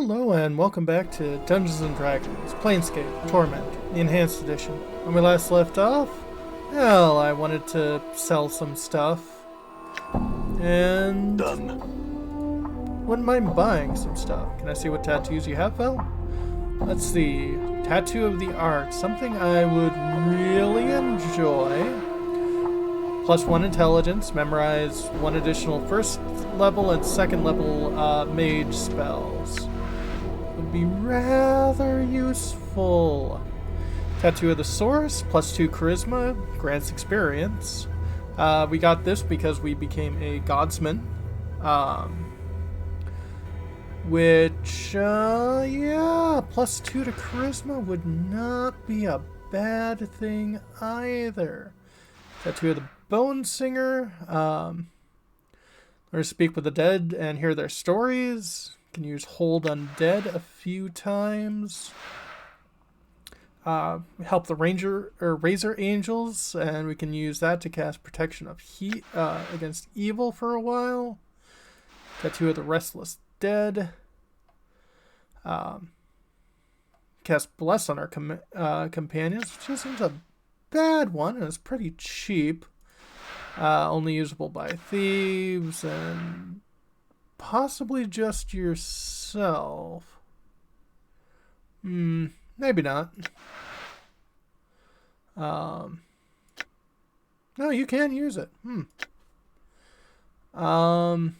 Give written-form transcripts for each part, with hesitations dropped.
Hello and welcome back to Dungeons & Dragons, Planescape, Torment, the Enhanced Edition. When we last left off, well, I wanted to sell some stuff, and wouldn't mind buying some stuff. Can I see what tattoos you have, Phil? Let's see. Tattoo of the Art, something I would really enjoy. +1 intelligence, memorize 1 additional first level and second level mage spells. Would be rather useful. Tattoo of the Source, +2 charisma, grants experience. We got this because we became a Godsman. Which, yeah, +2 to charisma would not be a bad thing either. Tattoo of the Bone Singer. Learn to speak with the dead and hear their stories. Can use Hold Undead a few times. Help the Razor Angels, and we can use that to cast Protection of Heat against evil for a while. Tattoo of the Restless Dead. Cast Bless on our companions, which isn't a bad one, and it's pretty cheap. Only usable by thieves and possibly just yourself. Maybe not. No, you can use it. And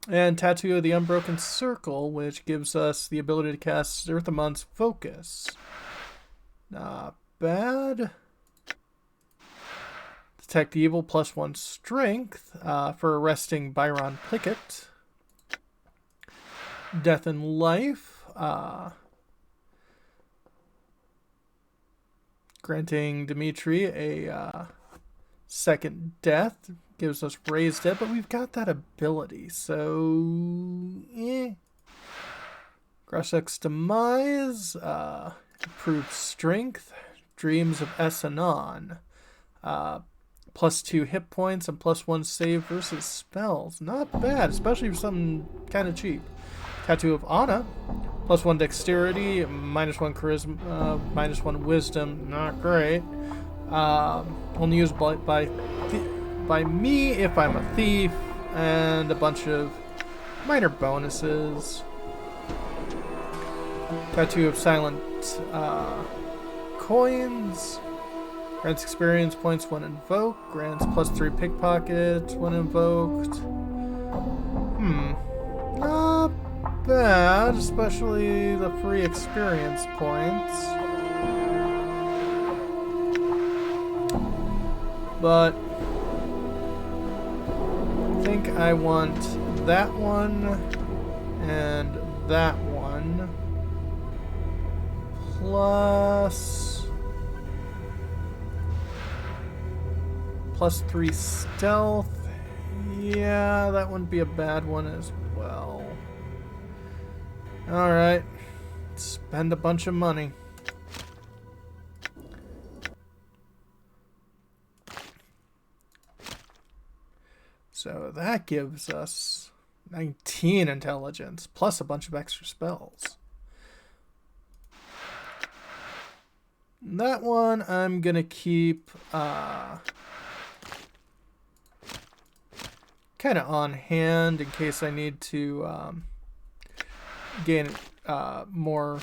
Tattoo of the Unbroken Circle, which gives us the ability to cast Zerthamon's Focus. Not bad. Detect Evil, +1 Strength for arresting Byron Plickett. Death and Life. Granting Dimitri a second death. Gives us Raised Dead, but we've got that ability, so... Grashek's Demise. Improved Strength. Dreams of Essanon. +2 hit points and +1 save versus spells. Not bad, especially for something kind of cheap. Tattoo of Anna, +1 dexterity, -1 charisma, -1 wisdom. Not great. Only used by me if I'm a thief, and a bunch of minor bonuses. Tattoo of Silent Coins. Grants experience points when invoked. Grants +3 pickpocket when invoked. Not bad, especially the free experience points. But I think I want that one and that one. +3 stealth. Yeah, that wouldn't be a bad one as well. Alright. Spend a bunch of money. So that gives us 19 intelligence, plus a bunch of extra spells. That one I'm gonna keep kind of on hand in case I need to gain more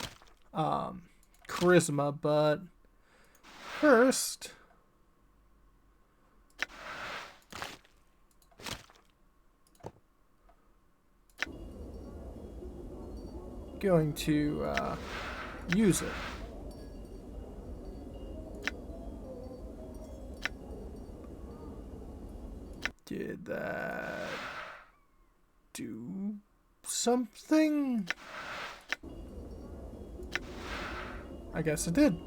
charisma, but first going to use it. Did that do something? I guess it did.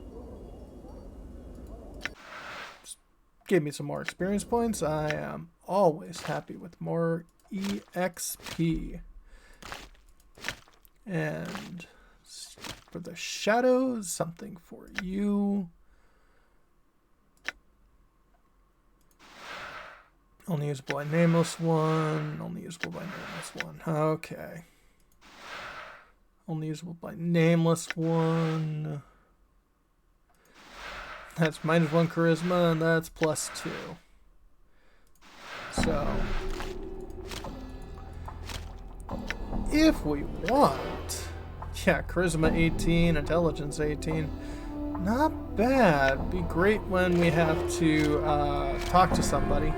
Just gave me some more experience points. I am always happy with more EXP. And for the shadows, something for you. Only usable by Nameless One. Only usable by Nameless One. Okay. Only usable by nameless one. That's -1 charisma, and that's +2. So, if we want, yeah, charisma 18, intelligence 18, not bad. Be great when we have to talk to somebody.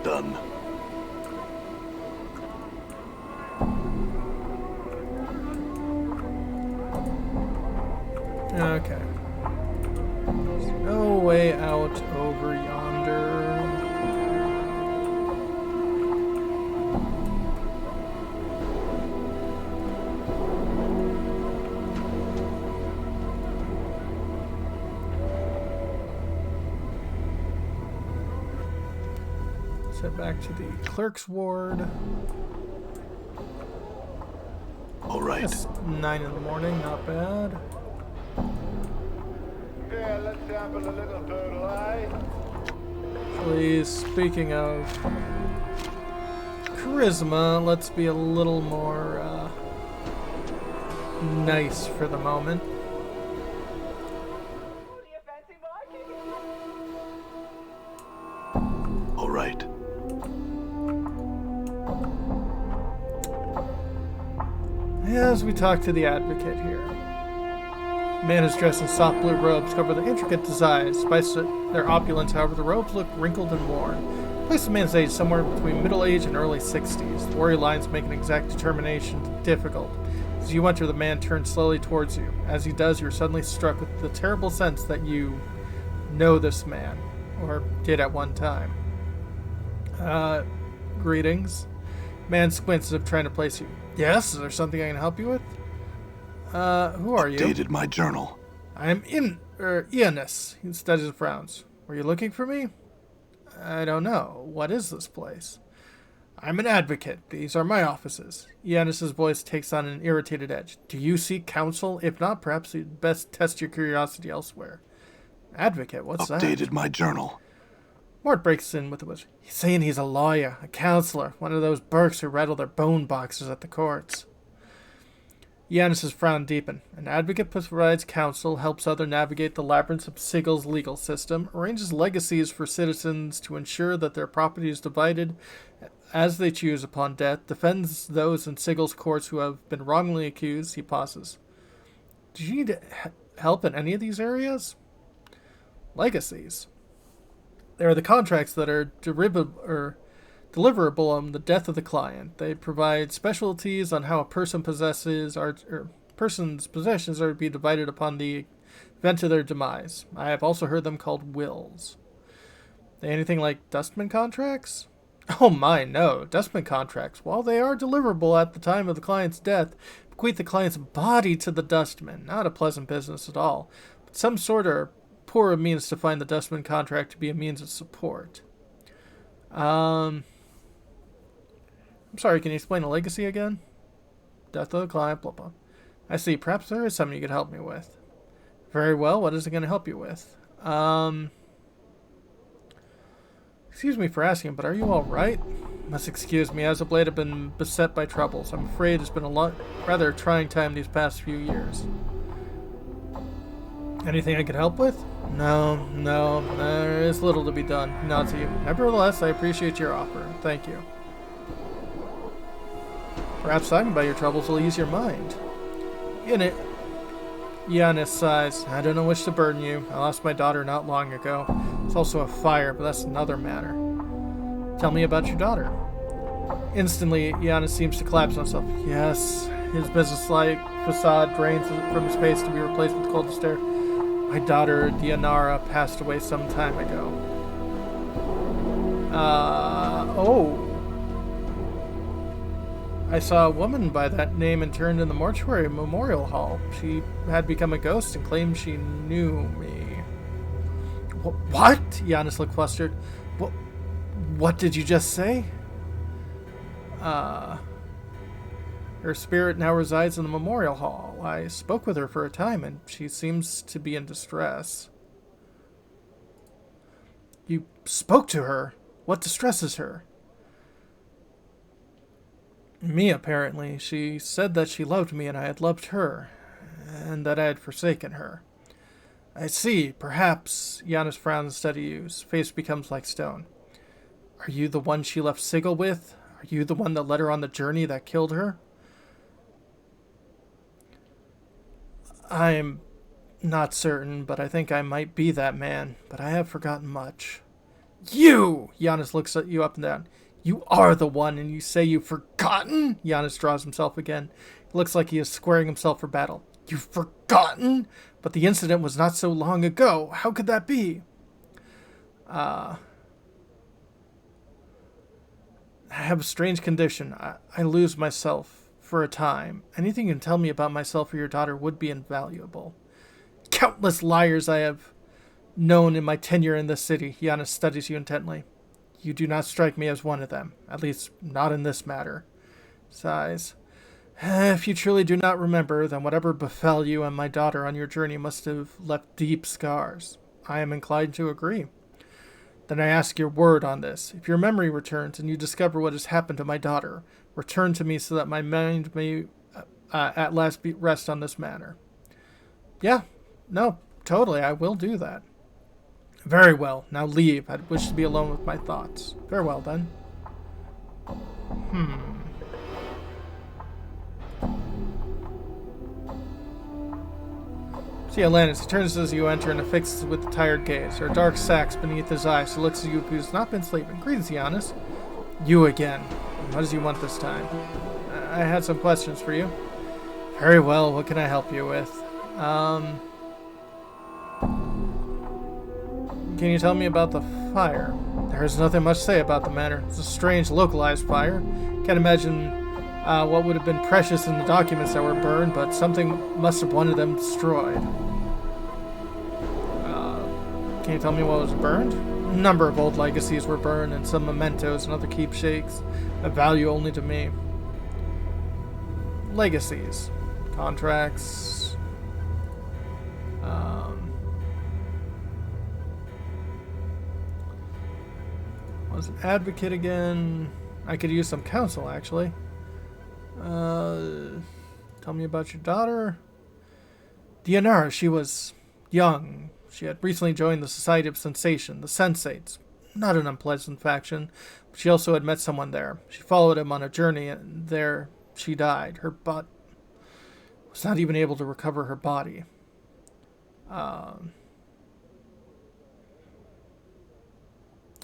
Done. Okay. There's no way out over yonder. Let's head back to the clerk's ward. All right. It's 9 in the morning, not bad. Yeah, let's sample a little turtle eye. Please, speaking of charisma, let's be a little more nice for the moment. All right. As we talk to the advocate here. Man is dressed in soft blue robes cover their intricate designs. Despite their opulence, however, the robes look wrinkled and worn. Place the man's age somewhere between middle age and early 60s. The warrior lines make an exact determination difficult. As you enter, the man turns slowly towards you. As he does, you're suddenly struck with the terrible sense that you know this man, or did at one time. Greetings. Man squints as if trying to place you. Yes, is there something I can help you with? Who are you? Updated my journal. I'm Ionis. He studies and frowns. Were you looking for me? I don't know. What is this place? I'm an advocate. These are my offices. Ionis' voice takes on an irritated edge. Do you seek counsel? If not, perhaps you'd best test your curiosity elsewhere. Advocate? What's that? Updated my journal. Mort breaks in with a whisper. He's saying he's a lawyer, a counselor, one of those Burks who rattle their bone boxes at the courts. Ionis' frown deepened. An advocate provides counsel, helps others navigate the labyrinth of Sigel's legal system, arranges legacies for citizens to ensure that their property is divided as they choose upon death, defends those in Sigel's courts who have been wrongly accused. He pauses. Do you need help in any of these areas? Legacies. They are the contracts that are deliverable on the death of the client. They provide specialties on how a person's possessions are to be divided upon the event of their demise. I have also heard them called wills. Anything like dustman contracts? Oh my, no. Dustman contracts, while they are deliverable at the time of the client's death, bequeath the client's body to the dustman. Not a pleasant business at all, but some sort of poor means to find the dustman contract to be a means of support. I'm sorry, can you explain the legacy again? Death of the client, blah blah. I see, perhaps there is something you could help me with. Very well, what is it going to help you with? Excuse me for asking, but are you alright? Must excuse me, as of late I've been beset by troubles. I'm afraid it's been a rather trying time these past few years. Anything I could help with? No, there is little to be done. Not to you. Nevertheless, I appreciate your offer. Thank you. Perhaps talking about your troubles will ease your mind. In it, Ionis sighs. I don't know which to burden you. I lost my daughter not long ago. It's also a fire, but that's another matter. Tell me about your daughter. Instantly, Ionis seems to collapse on himself. Yes, his business-like facade drains from his face to be replaced with cold stare. My daughter, Deionarra, passed away some time ago. Oh. I saw a woman by that name interned in the mortuary memorial hall. She had become a ghost and claimed she knew me. What? Ionis looked flustered. What did you just say? Her spirit now resides in the memorial hall. I spoke with her for a time, and she seems to be in distress. You spoke to her. What distresses her? Me, apparently. She said that she loved me and I had loved her, and that I had forsaken her. I see. Perhaps. Giannis frowns instead of you. His face becomes like stone. Are you the one she left Sigil with? Are you the one that led her on the journey that killed her? I'm not certain, but I think I might be that man. But I have forgotten much. You! Giannis looks at you up and down. You are the one, and you say you've forgotten? Giannis draws himself again. It looks like he is squaring himself for battle. You've forgotten? But the incident was not so long ago. How could that be? I have a strange condition. I lose myself for a time. Anything you can tell me about myself or your daughter would be invaluable. Countless liars I have known in my tenure in this city. Giannis studies you intently. You do not strike me as one of them. At least, not in this matter. Sighs. If you truly do not remember, then whatever befell you and my daughter on your journey must have left deep scars. I am inclined to agree. Then I ask your word on this. If your memory returns and you discover what has happened to my daughter, return to me so that my mind may at last rest on this matter. Yeah, no, totally, I will do that. Very well, now leave. I wish to be alone with my thoughts. Farewell, then. See Atlantis. He turns as you enter and affixes with a tired gaze. There are dark sacs beneath his eyes, so looks at you if he's not been sleeping. Greetings, Giannis. You again. What does you want this time? I had some questions for you. Very well, what can I help you with? Can you tell me about the fire? There is nothing much to say about the matter. It's a strange, localized fire. Can't imagine what would have been precious in the documents that were burned, but something must have wanted them destroyed. Can you tell me what was burned? A number of old legacies were burned, and some mementos and other keepsakes of value only to me. Legacies. Contracts. Was an advocate again. I could use some counsel, actually. Tell me about your daughter. Deionarra, she was young. She had recently joined the Society of Sensation, the Sensates. Not an unpleasant faction, but she also had met someone there. She followed him on a journey, and there she died. Her butt was not even able to recover her body.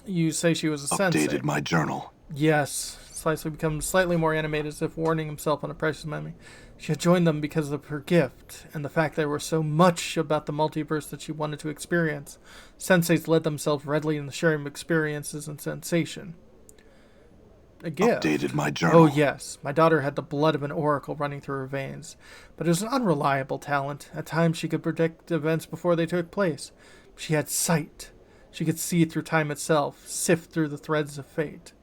You say she was a sensei. Updated my journal. Yes. Slightly becomes slightly more animated, as if warning himself on a precious memory. She had joined them because of her gift, and the fact there was so much about the multiverse that she wanted to experience. Senseis led themselves readily in the sharing of experiences and sensation. A gift. Updated my journal. Oh, yes. My daughter had the blood of an oracle running through her veins, but it was an unreliable talent. At times she could predict events before they took place. She had sight. She could see through time itself, sift through the threads of fate.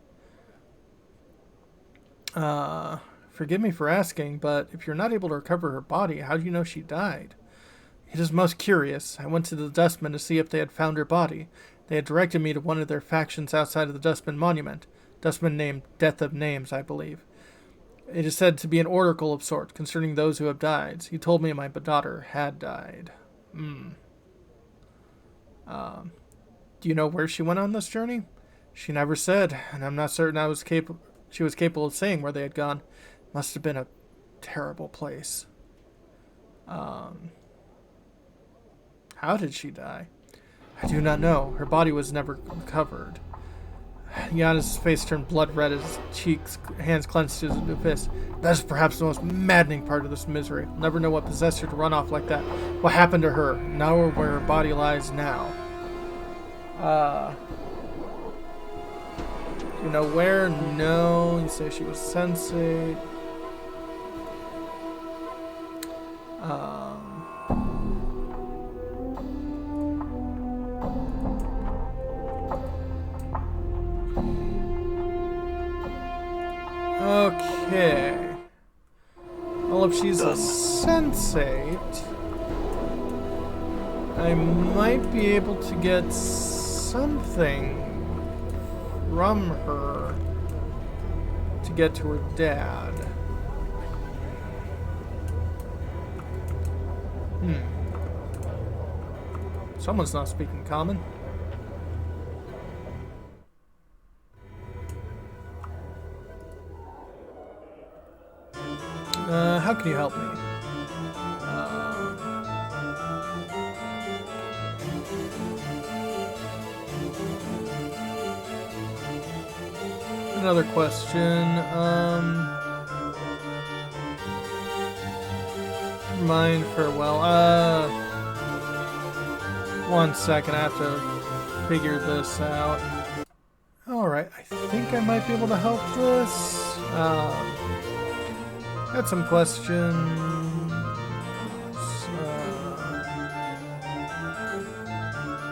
Forgive me for asking, but if you're not able to recover her body, how do you know she died? It is most curious. I went to the Dustmen to see if they had found her body. They had directed me to one of their factions outside of the Dustman Monument. Dustman named Death of Names, I believe. It is said to be an oracle of sort concerning those who have died. He told me my daughter had died. Do you know where she went on this journey? She never said, and I'm not certain she was capable of saying where they had gone. Must have been a terrible place. How did she die? I do not know. Her body was never recovered. Giannis' face turned blood red as his cheeks, hands clenched into fists. That is perhaps the most maddening part of this misery. I'll never know what possessed her to run off like that. What happened to her? Now or where her body lies now. You know where? No. You say she was sensate. Okay. Well, if she's a sensate, I might be able to get something from her to get to her dad. Someone's not speaking common. How can you help me? Another question. Mind farewell. One second, I have to figure this out. Alright, I think I might be able to help this. Got some questions.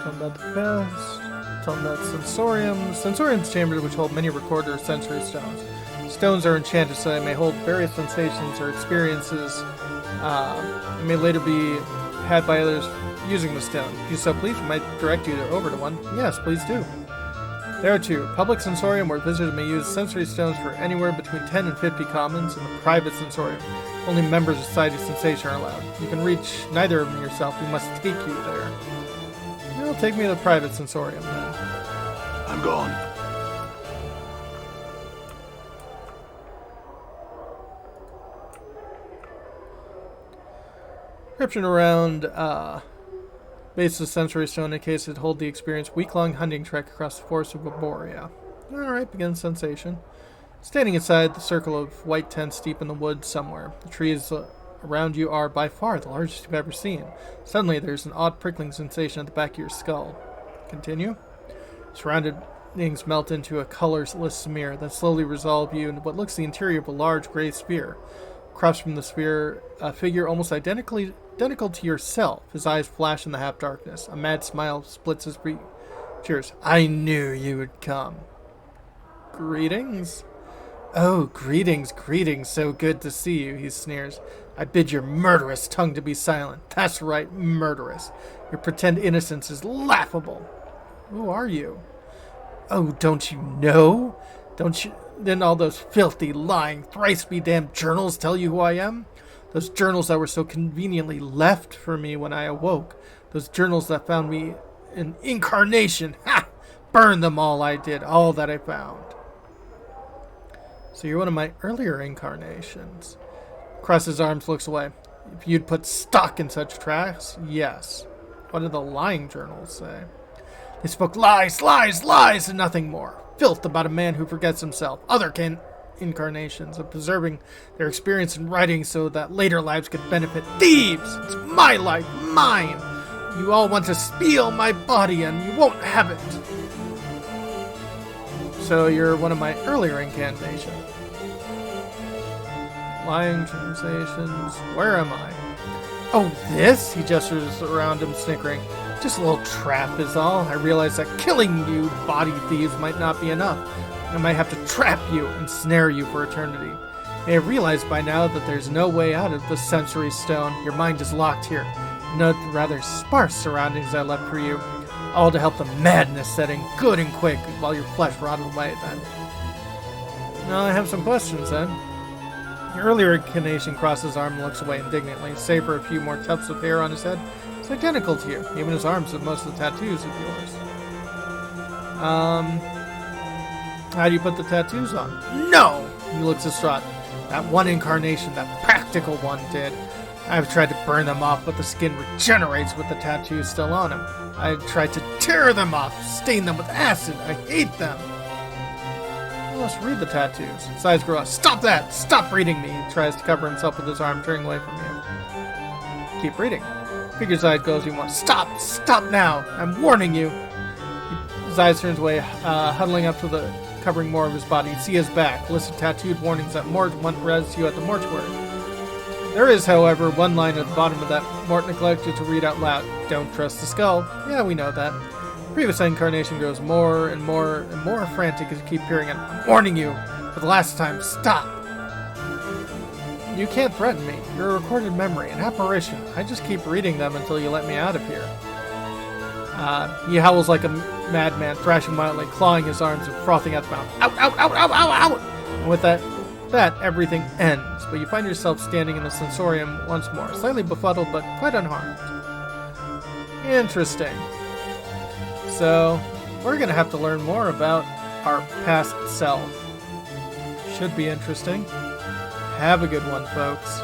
Tell me about the past. Tell me about Sensorium. Sensorium's chambers which hold many recorder sensory stones. Stones are enchanted so they may hold various sensations or experiences. It may later be had by others using the stone. If you so please, we might direct you over to one. Yes, please do. There are two. Public Sensorium, where visitors may use sensory stones for anywhere between 10 and 50 commons, and the private Sensorium. Only members of Society Sensation are allowed. You can reach neither of them yourself. We must take you there. Well, take me to the private Sensorium, then. I'm gone. Description around, base of the sensory stone indicates it hold the experience week-long hunting trek across the forest of Arborea. Alright, begin sensation. Standing inside the circle of white tents deep in the woods somewhere. The trees around you are by far the largest you've ever seen. Suddenly there's an odd prickling sensation at the back of your skull. Continue. Surroundings melt into a colorless smear that slowly resolve you into what looks the interior of a large gray sphere. Across from the sphere, a figure almost identical to yourself. His eyes flash in the half-darkness. A mad smile splits his features. I knew you would come. Greetings? Oh, greetings, greetings. So good to see you, he sneers. I bid your murderous tongue to be silent. That's right, murderous. Your pretend innocence is laughable. Who are you? Oh, don't you know? Don't you? Didn't all those filthy, lying, thrice-be-damned journals tell you who I am? Those journals that were so conveniently left for me when I awoke. Those journals that found me an incarnation. Ha! Burn them all I did, all that I found. So you're one of my earlier incarnations. Crosses arms, looks away. If you'd put stock in such tracks, yes. What did the lying journals say? They spoke lies, lies, lies, and nothing more. Filth about a man who forgets himself. Other incarnations of preserving their experience in writing so that later lives could benefit. Thieves! It's my life, mine! You all want to steal my body and you won't have it. So you're one of my earlier incantations. Lying translations. Where am I? Oh, this? He gestures around him, snickering. Just a little trap is all. I realize that killing you body thieves might not be enough. I might have to trap you and snare you for eternity. You have realized by now that there's no way out of the sensory stone. Your mind is locked here. No rather sparse surroundings I left for you. All to help the madness set in good and quick while your flesh rotted away then. Now I have some questions then. Your earlier incarnation crosses his arm and looks away indignantly, save for a few more tufts of hair on his head. It's identical to you. Even his arms have most of the tattoos of yours. How do you put the tattoos on? No! He looks distraught. That one incarnation, that practical one did. I've tried to burn them off, but the skin regenerates with the tattoos still on him. I tried to tear them off, stain them with acid. I hate them. Well, let's read the tattoos. His eyes grow out. Stop that! Stop reading me! He tries to cover himself with his arm, turning away from you. Keep reading. Figure's eyes goes you want. Stop! Stop now! I'm warning you! His eyes turns away, huddling up to the covering more of his body. You see his back. List of tattooed warnings that Mort once read to you at the mortuary. There is, however, one line at the bottom of that Mort neglected to read out loud. Don't trust the skull. Yeah, we know that. Previous incarnation grows more and more and more frantic as you keep hearing it. I'm warning you for the last time. Stop! You can't threaten me. You're a recorded memory, an apparition. I just keep reading them until you let me out of here. He howls like a madman, thrashing violently, clawing his arms and frothing at the mouth. Ow, ow, ow, ow, ow, ow! And with that, everything ends, but you find yourself standing in the sensorium once more, slightly befuddled but quite unharmed. Interesting. So, we're gonna have to learn more about our past self. Should be interesting. Have a good one, folks.